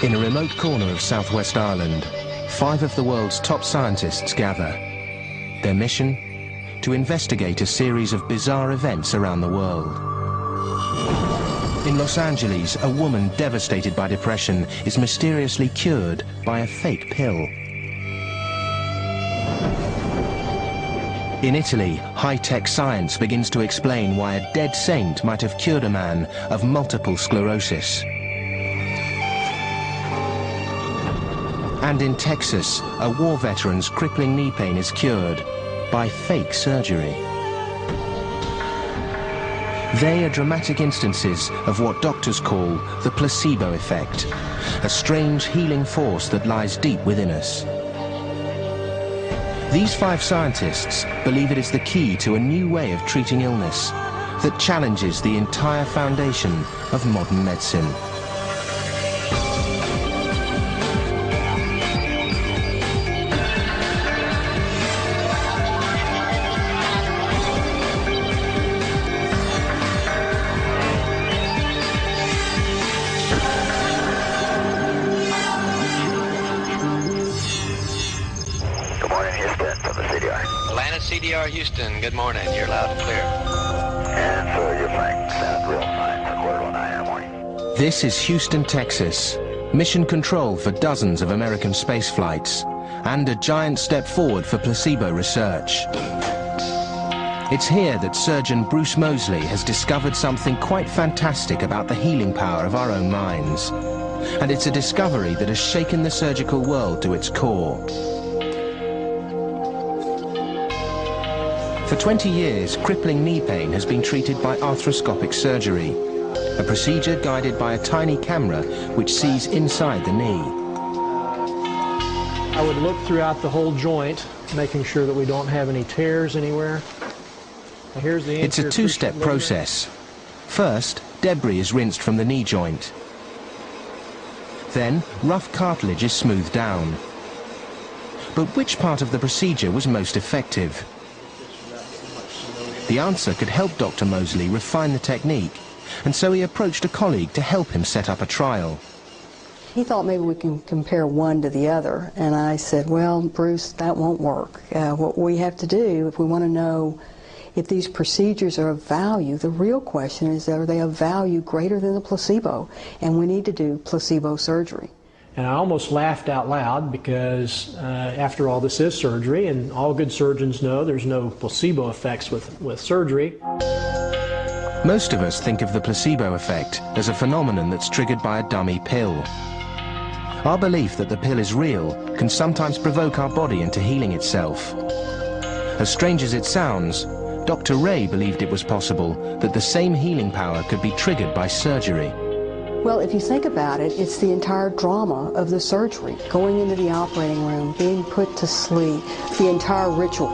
In a remote corner of southwest Ireland, 5 of the world's top scientists gather. Their mission? To investigate a series of bizarre events around the world. In Los Angeles, a woman devastated by depression is mysteriously cured by a fake pill. In Italy, high-tech science begins to explain why a dead saint might have cured a man of multiple sclerosis. And in Texas, a war veteran's crippling knee pain is cured by fake surgery. They are dramatic instances of what doctors call the placebo effect, a strange healing force that lies deep within us. These 5 scientists believe it is the key to a new way of treating illness that challenges the entire foundation of modern medicine. CDR Houston, good morning. You're loud and clear. And so you're fine. Sound real fine for 2:09 in the morning. This is Houston, Texas, mission control for dozens of American space flights, and a giant step forward for placebo research. It's here that surgeon Bruce Moseley has discovered something quite fantastic about the healing power of our own minds. And it's a discovery that has shaken the surgical world to its core. For 20 years, crippling knee pain has been treated by arthroscopic surgery, a procedure guided by a tiny camera which sees inside the knee. I would look throughout the whole joint, making sure that we don't have any tears anywhere. Here's the It's a 2-step process. First, debris is rinsed from the knee joint. Then, rough cartilage is smoothed down. But which part of the procedure was most effective? The answer could help Dr. Moseley refine the technique, and so he approached a colleague to help him set up a trial. He thought maybe we can compare one to the other, and I said, well, Bruce, that won't work. What we have to do, if we want to know if these procedures are of value, the real question is, are they of value greater than the placebo? And we need to do placebo surgery. And I almost laughed out loud because after all, this is surgery, and all good surgeons know there's no placebo effects with surgery. Most of us think of the placebo effect as a phenomenon that's triggered by a dummy pill. Our belief that the pill is real can sometimes provoke our body into healing itself. As strange as it sounds, Dr. Ray believed it was possible that the same healing power could be triggered by surgery. Well, if you think about it, it's the entire drama of the surgery, going into the operating room, being put to sleep, the entire ritual.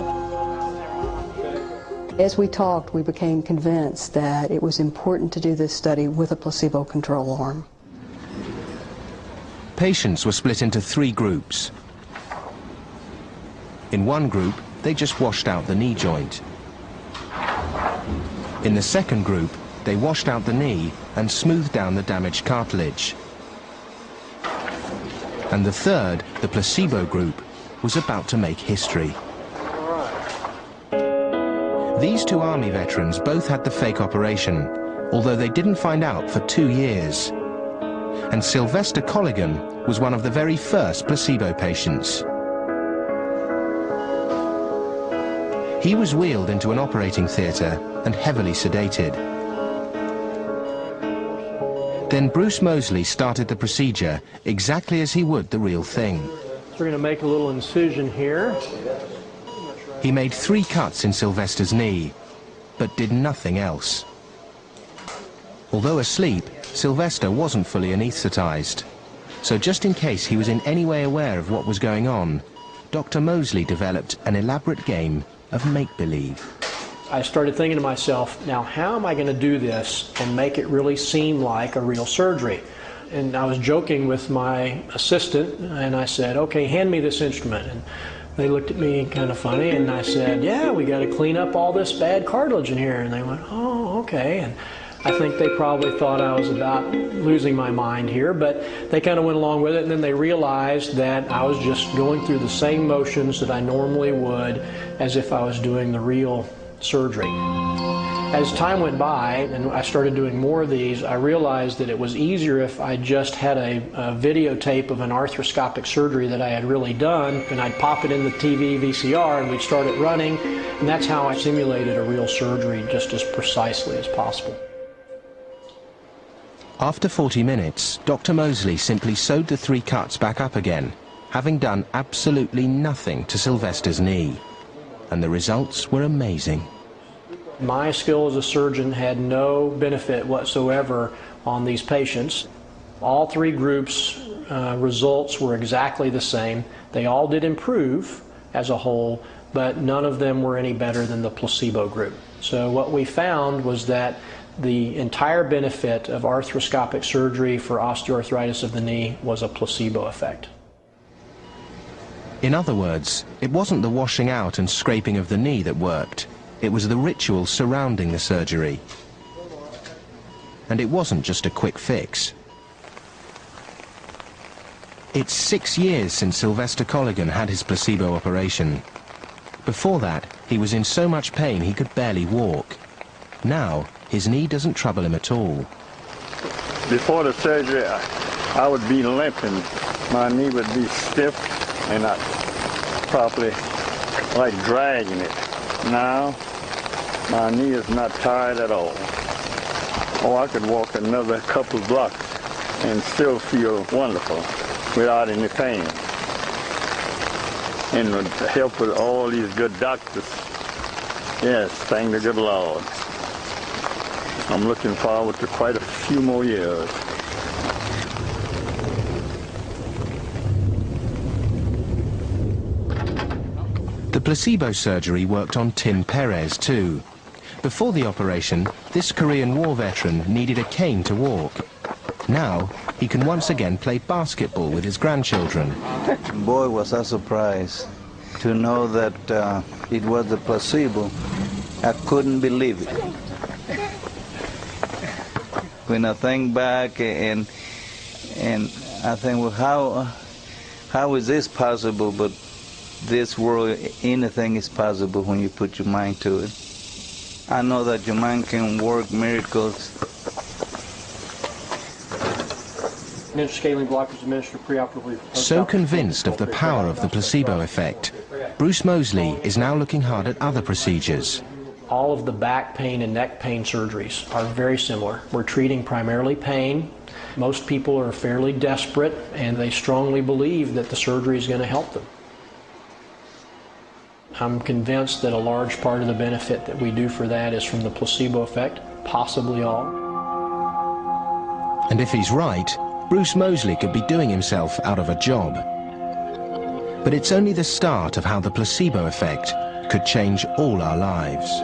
As we talked, we became convinced that it was important to do this study with a placebo control arm. Patients were split into 3 groups. In one group, they just washed out the knee joint. In the second group, they washed out the knee and smoothed down the damaged cartilage. And the third, the placebo group, was about to make history. These 2 Army veterans both had the fake operation, although they didn't find out for 2 years. And Sylvester Colligan was one of the very first placebo patients. He was wheeled into an operating theatre and heavily sedated. Then Bruce Moseley started the procedure exactly as he would the real thing. So we're going to make a little incision here. He made 3 cuts in Sylvester's knee, but did nothing else. Although asleep, Sylvester wasn't fully anesthetized. So just in case he was in any way aware of what was going on, Dr. Moseley developed an elaborate game of make-believe. I started thinking to myself, now how am I going to do this and make it really seem like a real surgery? And I was joking with my assistant, and I said, okay, hand me this instrument. And they looked at me kind of funny, and I said, yeah, we got to clean up all this bad cartilage in here. And they went, oh, okay. And I think they probably thought I was about losing my mind here, but they kind of went along with it, and then they realized that I was just going through the same motions that I normally would as if I was doing the real surgery. As time went by and I started doing more of these, I realized that it was easier if I just had a videotape of an arthroscopic surgery that I had really done, and I'd pop it in the TV VCR and we'd start it running, and that's how I simulated a real surgery just as precisely as possible. After 40 minutes, Dr. Mosley simply sewed the 3 cuts back up again, having done absolutely nothing to Sylvester's knee. And the results were amazing. My skill as a surgeon had no benefit whatsoever on these patients. All 3 groups' results were exactly the same. They all did improve as a whole, but none of them were any better than the placebo group. So what we found was that the entire benefit of arthroscopic surgery for osteoarthritis of the knee was a placebo effect. In other words, it wasn't the washing out and scraping of the knee that worked. It was the ritual surrounding the surgery. And it wasn't just a quick fix. It's 6 years since Sylvester Colligan had his placebo operation. Before that, he was in so much pain he could barely walk. Now, his knee doesn't trouble him at all. Before the surgery, I would be limping. My knee would be stiff and I'd probably like dragging it. Now, my knee is not tired at all. Oh, I could walk another couple blocks and still feel wonderful without any pain. And with the help of all these good doctors, yes, thank the good Lord. I'm looking forward to quite a few more years. The placebo surgery worked on Tim Perez too. Before the operation, this Korean War veteran needed a cane to walk. Now, he can once again play basketball with his grandchildren. Boy, was I surprised to know that it was the placebo. I couldn't believe it. When I think back and I think, well, how is this possible? But this world, anything is possible when you put your mind to it. I know that your mind can work miracles. Interscaling block was administered preoperatively. So convinced of the power of the placebo effect, Bruce Mosley is now looking hard at other procedures. All of the back pain and neck pain surgeries are very similar. We're treating primarily pain. Most people are fairly desperate and they strongly believe that the surgery is going to help them. I'm convinced that a large part of the benefit that we do for that is from the placebo effect, possibly all. And if he's right, Bruce Mosley could be doing himself out of a job. But it's only the start of how the placebo effect could change all our lives.